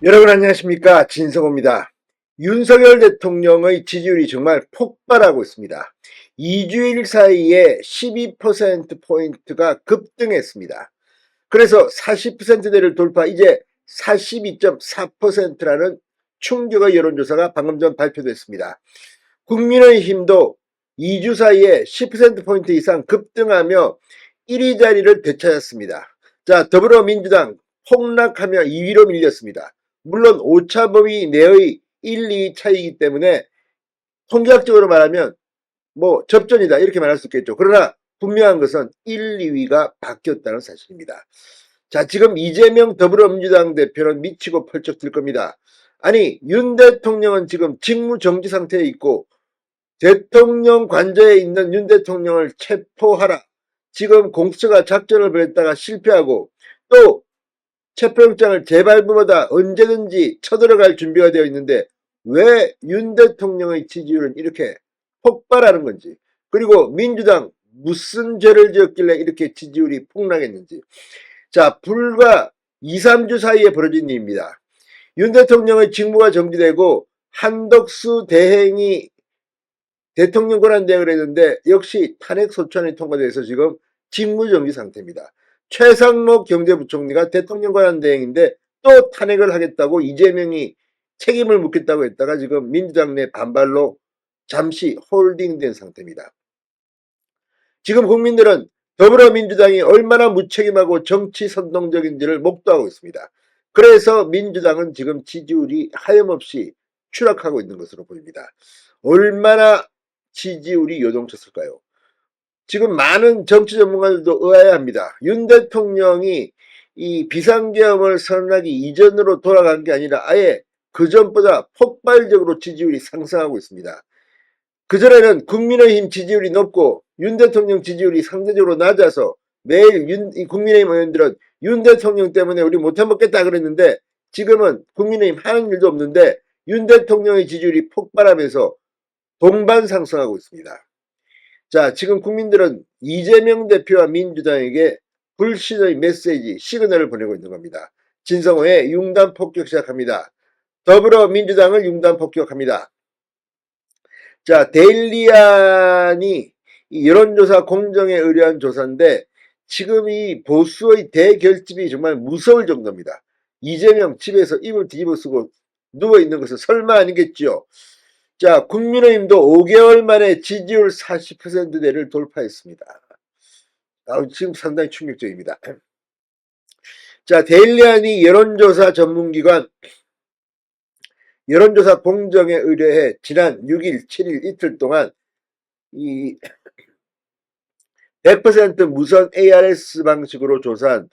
여러분 안녕하십니까, 진성호입니다. 윤석열 대통령의 지지율이 정말 폭발하고 있습니다. 2주일 사이에 12%포인트가 급등했습니다. 그래서 40%대를 돌파, 이제 42.4%라는 충격의 여론조사가 방금 전 발표됐습니다. 국민의힘도 2주 사이에 10%포인트 이상 급등하며 1위 자리를 되찾았습니다. 자, 더불어민주당 폭락하며 2위로 밀렸습니다. 물론 오차범위 내의 1, 2 차이이기 때문에 통계학적으로 말하면 뭐 접전이다 이렇게 말할 수 있겠죠. 그러나 분명한 것은 1, 2위가 바뀌었다는 사실입니다. 자, 지금 이재명 더불어민주당 대표는 미치고 펄쩍 들 겁니다. 아니, 윤 대통령은 지금 직무정지 상태에 있고 대통령 관저에 있는 윤 대통령을 체포하라. 지금 공수처가 작전을 벌였다가 실패하고 또 체포영장을 재발부마다 언제든지 쳐들어갈 준비가 되어 있는데 왜 윤 대통령의 지지율은 이렇게 폭발하는 건지, 그리고 민주당 무슨 죄를 지었길래 이렇게 지지율이 폭락했는지. 자, 불과 2, 3주 사이에 벌어진 일입니다. 윤 대통령의 직무가 정지되고 한덕수 대행이 대통령 권한대행을 했는데 역시 탄핵 소추안이 통과돼서 지금 직무정지 상태입니다. 최상목 경제부총리가 대통령 권한대행인데 또 탄핵을 하겠다고 이재명이 책임을 묻겠다고 했다가 지금 민주당 내 반발로 잠시 홀딩된 상태입니다. 지금 국민들은 더불어민주당이 얼마나 무책임하고 정치 선동적인지를 목도하고 있습니다. 그래서 민주당은 지금 지지율이 하염없이 추락하고 있는 것으로 보입니다. 얼마나 지지율이 요동쳤을까요? 지금 많은 정치 전문가들도 의아해합니다. 윤 대통령이 이 비상계엄을 선언하기 이전으로 돌아간 게 아니라 아예 그 전보다 폭발적으로 지지율이 상승하고 있습니다. 그전에는 국민의힘 지지율이 높고 윤 대통령 지지율이 상대적으로 낮아서 매일 국민의힘 의원들은 윤 대통령 때문에 우리 못해먹겠다 그랬는데 지금은 국민의힘 하는 일도 없는데 윤 대통령의 지지율이 폭발하면서 동반 상승하고 있습니다. 자, 지금 국민들은 이재명 대표와 민주당에게 불신의 메시지, 시그널을 보내고 있는 겁니다. 진성호의 융단 폭격 시작합니다. 더불어민주당을 융단 폭격합니다. 자, 데일리안이 여론조사 공정에 의뢰한 조사인데 지금 이 보수의 대결집이 정말 무서울 정도입니다. 이재명 집에서 이불 뒤집어 쓰고 누워있는 것은 설마 아니겠죠. 자, 국민의힘도 5개월 만에 지지율 40%대를 돌파했습니다. 지금 상당히 충격적입니다. 자, 데일리안이 여론조사 전문기관 여론조사 공정에 의뢰해 지난 6일, 7일 이틀 동안 이 100% 무선 ARS 방식으로 조사한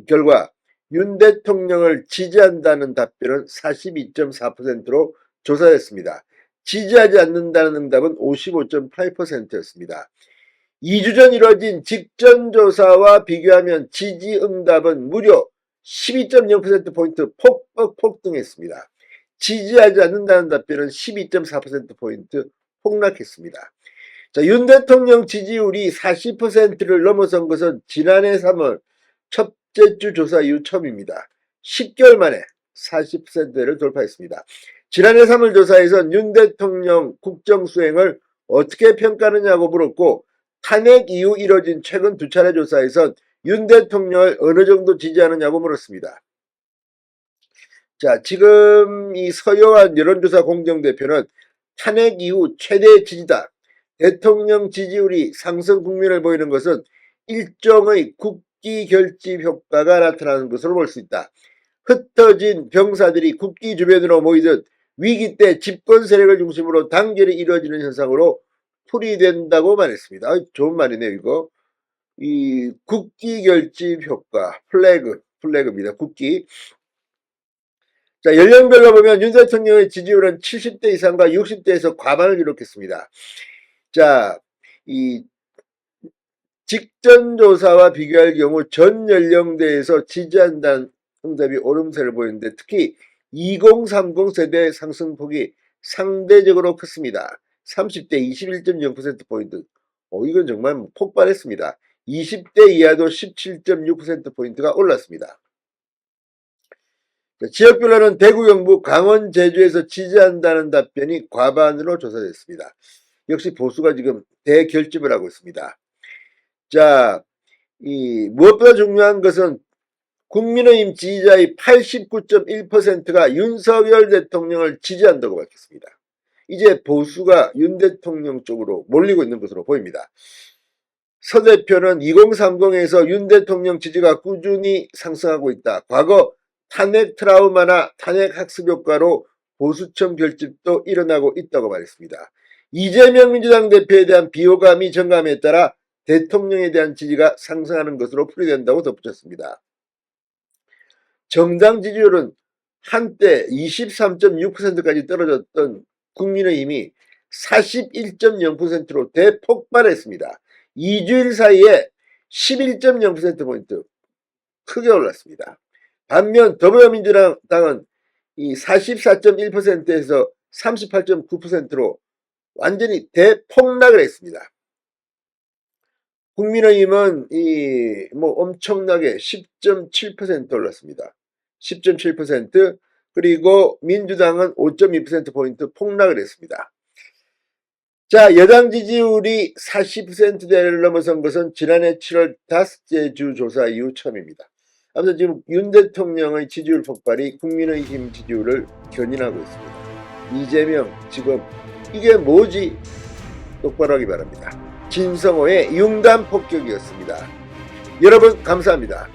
결과 윤 대통령을 지지한다는 답변은 42.4%로 조사했습니다. 지지하지 않는다는 응답은 55.8%였습니다. 2주 전 이뤄진 직전조사와 비교하면 지지응답은 무려 12.0%포인트 폭등했습니다. 지지하지 않는다는 답변은 12.4%포인트 폭락했습니다. 자, 윤 대통령 지지율이 40%를 넘어선 것은 지난해 3월 첫째 주 조사 이후 처음입니다. 10개월 만에 40%를 돌파했습니다. 지난해 3월 조사에선 윤 대통령 국정수행을 어떻게 평가하느냐고 물었고 탄핵 이후 이뤄진 최근 두 차례 조사에선 윤 대통령을 어느 정도 지지하느냐고 물었습니다. 자, 지금 이 서요한 여론조사 공정대표는 탄핵 이후 최대 지지다. 대통령 지지율이 상승 국면을 보이는 것은 일종의 국기 결집 효과가 나타나는 것으로 볼 수 있다. 흩어진 병사들이 국기 주변으로 모이듯 위기 때 집권 세력을 중심으로 단결이 이루어지는 현상으로 풀이된다고 말했습니다. 좋은 말이네요, 이거. 이 국기 결집 효과, 플래그입니다. 국기. 자, 연령별로 보면 윤 대통령의 지지율은 70대 이상과 60대에서 과반을 기록했습니다. 자, 이 직전 조사와 비교할 경우 전 연령대에서 지지한다는 응답이 오름세를 보이는데 특히 2030 세대 상승폭이 상대적으로 컸습니다. 30대 21.0%포인트. 이건 정말 폭발했습니다. 20대 이하도 17.6%포인트가 올랐습니다. 지역별로는 대구, 경북, 강원, 제주에서 지지한다는 답변이 과반으로 조사됐습니다. 역시 보수가 지금 대결집을 하고 있습니다. 자, 무엇보다 중요한 것은 국민의힘 지지자의 89.1%가 윤석열 대통령을 지지한다고 밝혔습니다. 이제 보수가 윤 대통령 쪽으로 몰리고 있는 것으로 보입니다. 서 대표는 2030에서 윤 대통령 지지가 꾸준히 상승하고 있다. 과거 탄핵 트라우마나 탄핵 학습 효과로 보수층 결집도 일어나고 있다고 말했습니다. 이재명 민주당 대표에 대한 비호감이 정감에 따라 대통령에 대한 지지가 상승하는 것으로 풀이된다고 덧붙였습니다. 정당 지지율은 한때 23.6%까지 떨어졌던 국민의힘이 41.0%로 대폭발했습니다. 2주일 사이에 11.0%포인트 크게 올랐습니다. 반면 더불어민주당은 이 44.1%에서 38.9%로 완전히 대폭락을 했습니다. 국민의힘은 엄청나게 10.7% 올랐습니다. 10.7%, 그리고 민주당은 5.2%포인트 폭락을 했습니다. 자, 여당 지지율이 40%대를 넘어선 것은 지난해 7월 5째 주 조사 이후 처음입니다. 아무튼 지금 윤 대통령의 지지율 폭발이 국민의힘 지지율을 견인하고 있습니다. 이재명 지금 이게 뭐지? 똑바로 하기 바랍니다. 진성호의 융단 폭격이었습니다. 여러분 감사합니다.